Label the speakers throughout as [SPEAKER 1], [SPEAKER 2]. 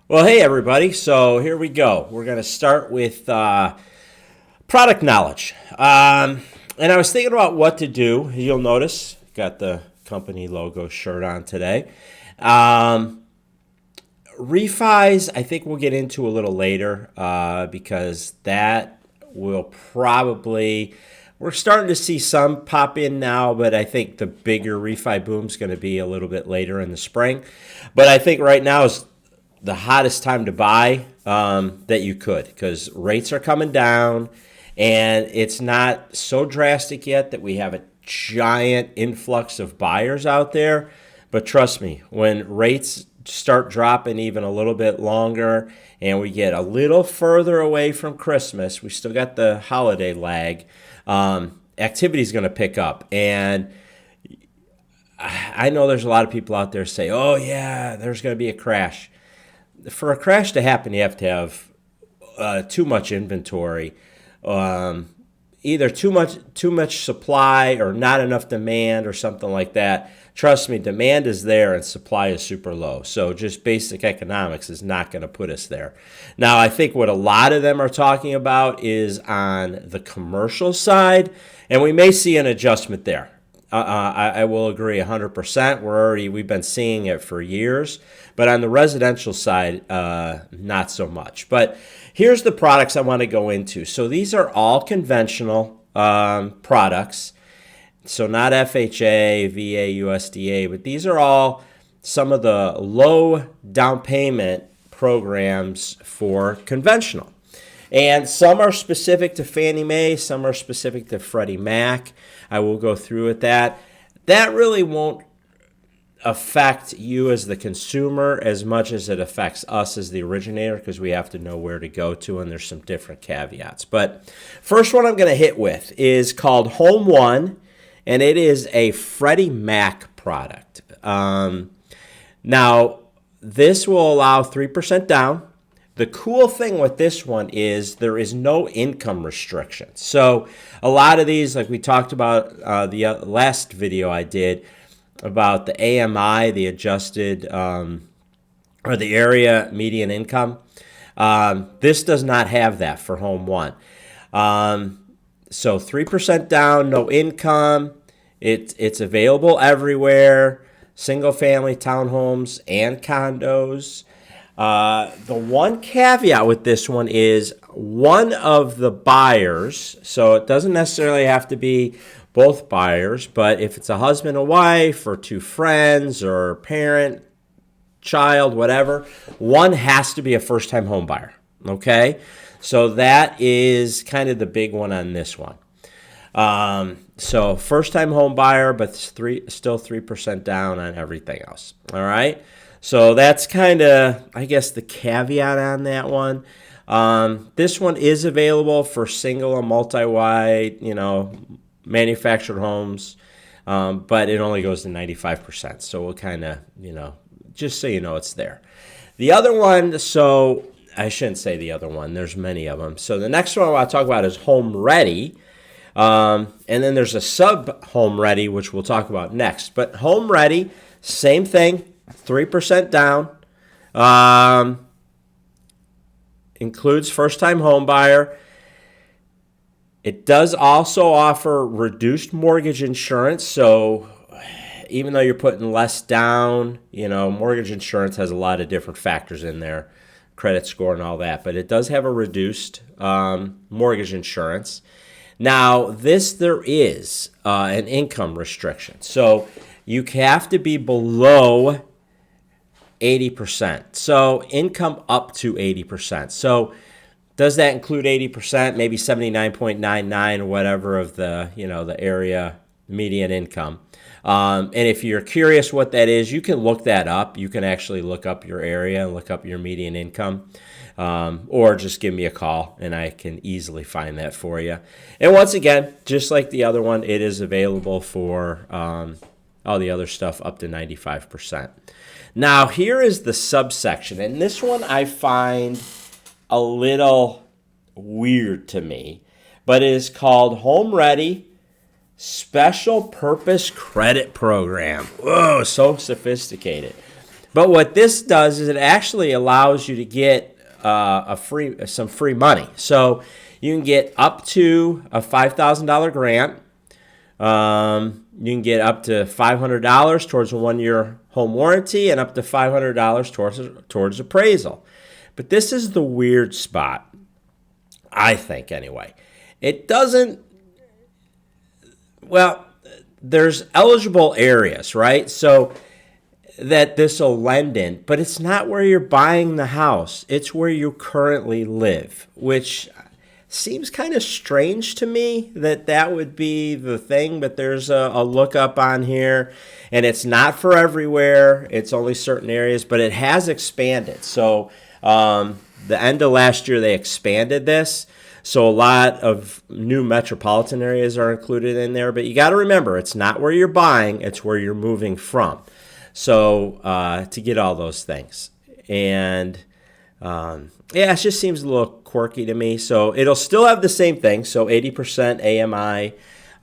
[SPEAKER 1] Well, hey everybody. So here we go. We're going to start with product knowledge. And I was thinking about what to do. You'll notice, got the company logo shirt on today. Um, Refis, I think we'll get into a little later because that will probably. We're starting to see some pop in now, but I think the bigger refi boom is going to be a little bit later in the spring. But I think right now is the hottest time to buy that you could because rates are coming down and it's not so drastic yet that we have a giant influx of buyers out there. But trust me, when rates start dropping even a little bit longer and we get a little further away from Christmas, we still got the holiday lag, activity is going to pick up. And I know there's a lot of people out there say, oh yeah, there's going to be a crash. For a crash to happen, you have to have too much inventory, either too much supply or not enough demand or something like that. Trust me, demand is there and supply is super low. So just basic economics is not going to put us there. Now, I think what a lot of them are talking about is on the commercial side, and we may see an adjustment there. I will agree 100%. We've been seeing it for years, but on the residential side, not so much. But here's the products I want to go into. So these are all conventional products. So not FHA, VA, USDA, but these are all some of the low down payment programs for conventional. And some are specific to Fannie Mae, some are specific to Freddie Mac. I will go through with that. That really won't affect you as the consumer as much as it affects us as the originator because we have to know where to go to, and there's some different caveats. But first one I'm going to hit with is called Home One, and it is a Freddie Mac product. Now, this will allow 3% down. The cool thing with this one is there is no income restriction. So a lot of these, like we talked about the last video I did about the AMI, the adjusted or the area median income, this does not have that for Home One. So 3% down, no income. It's available everywhere, single family townhomes and condos. The one caveat with this one is one of the buyers, so it doesn't necessarily have to be both buyers, but if it's a husband and wife or two friends or parent, child, whatever, one has to be a first-time home buyer, okay? So that is kind of the big one on this one. So first-time home buyer, but still 3% down on everything else, all right? So that's kind of, I guess, the caveat on that one. This one is available for single and multi-wide, manufactured homes, but it only goes to 95%. So we'll kind of, just so you know it's there. The other one, so I shouldn't say the other one. There's many of them. So the next one I want to talk about is Home Ready. And then there's a sub Home Ready, which we'll talk about next. But Home Ready, same thing. 3% down, includes first-time home buyer. It does also offer reduced mortgage insurance. So even though you're putting less down, mortgage insurance has a lot of different factors in there, credit score and all that. But it does have a reduced mortgage insurance. Now, there is an income restriction. So you have to be below 80%. So income up to 80%. So does that include 80%, maybe 79.99 or whatever of the, the area median income? And if you're curious what that is, you can look that up. You can actually look up your area and look up your median income. Or just give me a call and I can easily find that for you. And once again, just like the other one, it is available for all the other stuff up to 95%. Now, here is the subsection, and this one I find a little weird to me, but it is called Home Ready Special Purpose Credit Program. Whoa, so sophisticated. But what this does is it actually allows you to get some free money. So you can get up to a $5,000 grant. You can get up to $500 towards a 1-year home warranty and up to $500 towards appraisal. But this is the weird spot, I think, anyway. It doesn't, well, there's eligible areas, right? So that this will lend in, but it's not where you're buying the house. It's where you currently live, which seems kind of strange to me that would be the thing, but there's a lookup on here, and it's not for everywhere. It's only certain areas, but it has expanded. So the end of last year, they expanded this. So a lot of new metropolitan areas are included in there, but you got to remember, it's not where you're buying, it's where you're moving from. So to get all those things. And yeah, it just seems a little quirky to me. So it'll still have the same thing. So 80% AMI,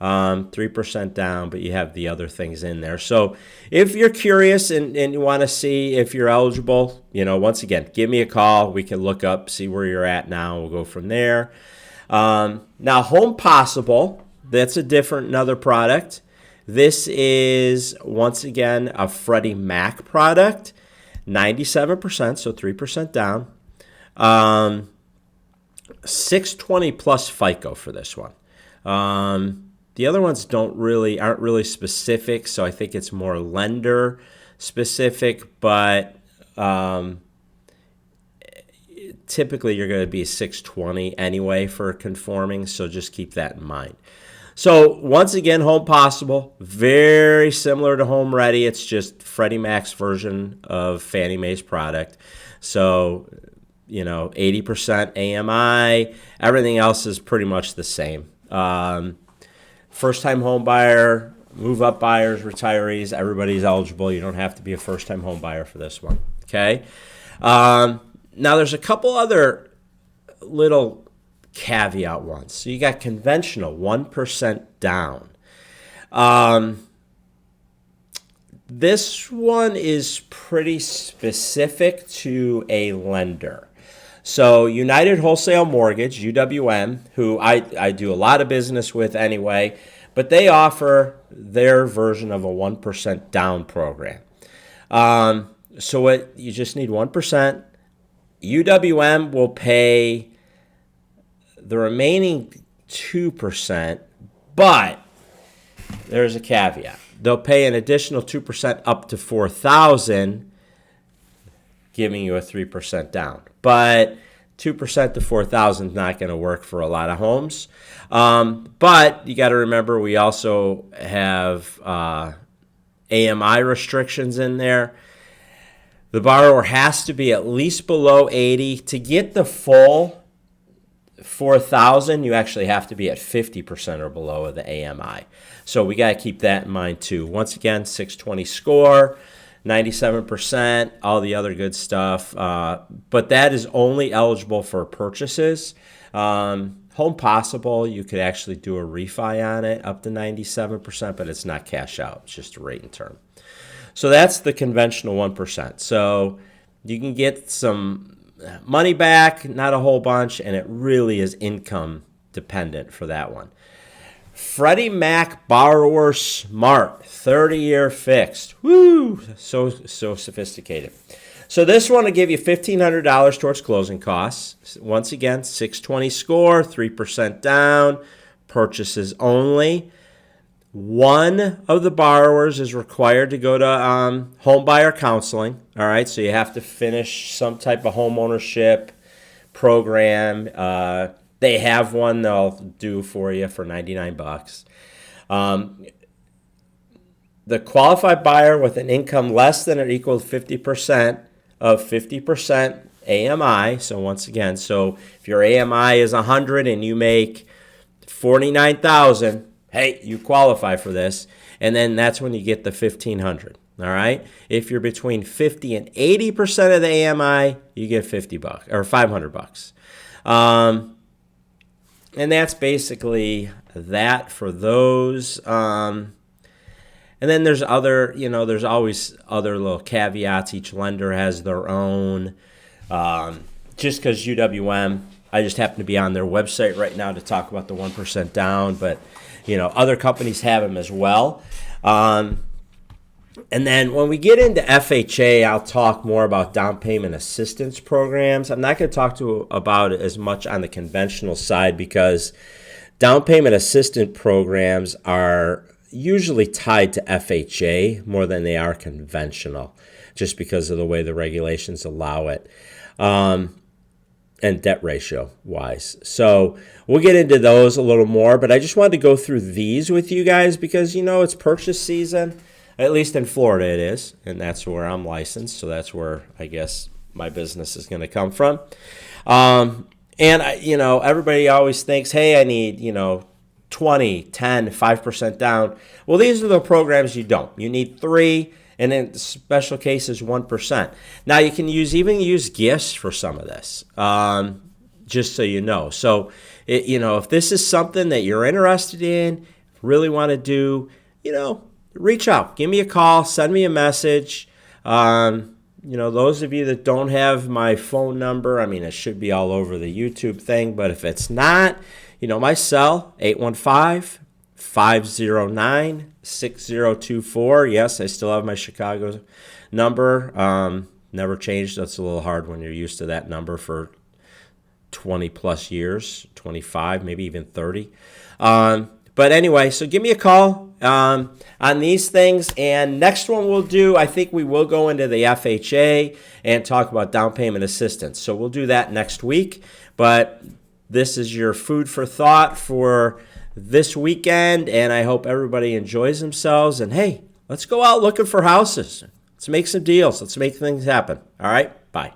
[SPEAKER 1] 3% down, but you have the other things in there. So if you're curious and you want to see if you're eligible, once again, give me a call. We can look up, see where you're at now. We'll go from there. Now, Home Possible, that's another product. This is, once again, a Freddie Mac product, 97%, so 3% down. 620 plus FICO for this one. The other ones aren't really specific, so I think it's more lender specific, but typically you're going to be 620 anyway for conforming, so just keep that in mind. So once again, Home Possible, very similar to Home Ready. It's just Freddie Mac's version of Fannie Mae's product. So, 80% AMI. Everything else is pretty much the same. First-time home buyer, move-up buyers, retirees, everybody's eligible. You don't have to be a first-time home buyer for this one. Okay. Now, there's a couple other little caveat ones. So you got conventional, 1% down. This one is pretty specific to a lender. So United Wholesale Mortgage, UWM, who I do a lot of business with anyway, but they offer their version of a 1% down program. So you just need 1%. UWM will pay the remaining 2%, but there's a caveat. They'll pay an additional 2% up to $4,000, giving you a 3% down. But 2% to $4,000 is not going to work for a lot of homes. But you got to remember, we also have AMI restrictions in there. The borrower has to be at least below 80 to get the full $4,000. You actually have to be at 50% or below of the AMI. So we got to keep that in mind too. Once again, 620 score, 97%, all the other good stuff. But that is only eligible for purchases. Home Possible, you could actually do a refi on it up to 97%, but it's not cash out. It's just a rate and term. So that's the conventional 1%. So you can get some money back, not a whole bunch, and it really is income dependent for that one. Freddie Mac Borrower Smart, 30-year fixed. Woo! So sophisticated. So this one will give you $1,500 towards closing costs. Once again, 620 score, 3% down, purchases only. One of the borrowers is required to go to home buyer counseling. All right, so you have to finish some type of home ownership program. They have one they'll do for you for $99. The qualified buyer with an income less than or equal to 50% of 50% AMI. So once again, so if your AMI is 100 and you make $49,000, hey, you qualify for this, and then that's when you get the $1,500. All right. If you're between 50 and 80% of the AMI, you get $50 or $500. And that's basically that for those. And And then there's other, there's always other little caveats. Each lender has their own. Just because UWM, I just happen to be on their website right now to talk about the 1% down, but other companies have them as well. And then when we get into FHA, I'll talk more about down payment assistance programs. I'm not going to talk about it as much on the conventional side because down payment assistance programs are usually tied to FHA more than they are conventional, just because of the way the regulations allow it. And debt ratio wise. So we'll get into those a little more, but I just wanted to go through these with you guys because, it's purchase season. At least in Florida it is, and that's where I'm licensed, so that's where I guess my business is going to come from. And, everybody always thinks, hey, I need, 20, 10, 5% down. Well, these are the programs you don't. You need 3%, and in special cases, 1%. Now, you can even use gifts for some of this, just so you know. So, if this is something that you're interested in, really want to do, reach out, give me a call, send me a message. Those of you that don't have my phone number, it should be all over the YouTube thing, but if it's not, my cell, 815-509-6024. Yes, I still have my Chicago number. Never changed. That's a little hard when you're used to that number for 20 plus years, 25, maybe even 30. But anyway, so give me a call on these things. And next one we'll do, I think we will go into the FHA and talk about down payment assistance. So we'll do that next week. But this is your food for thought for this weekend. And I hope everybody enjoys themselves. And hey, let's go out looking for houses. Let's make some deals. Let's make things happen. All right, bye.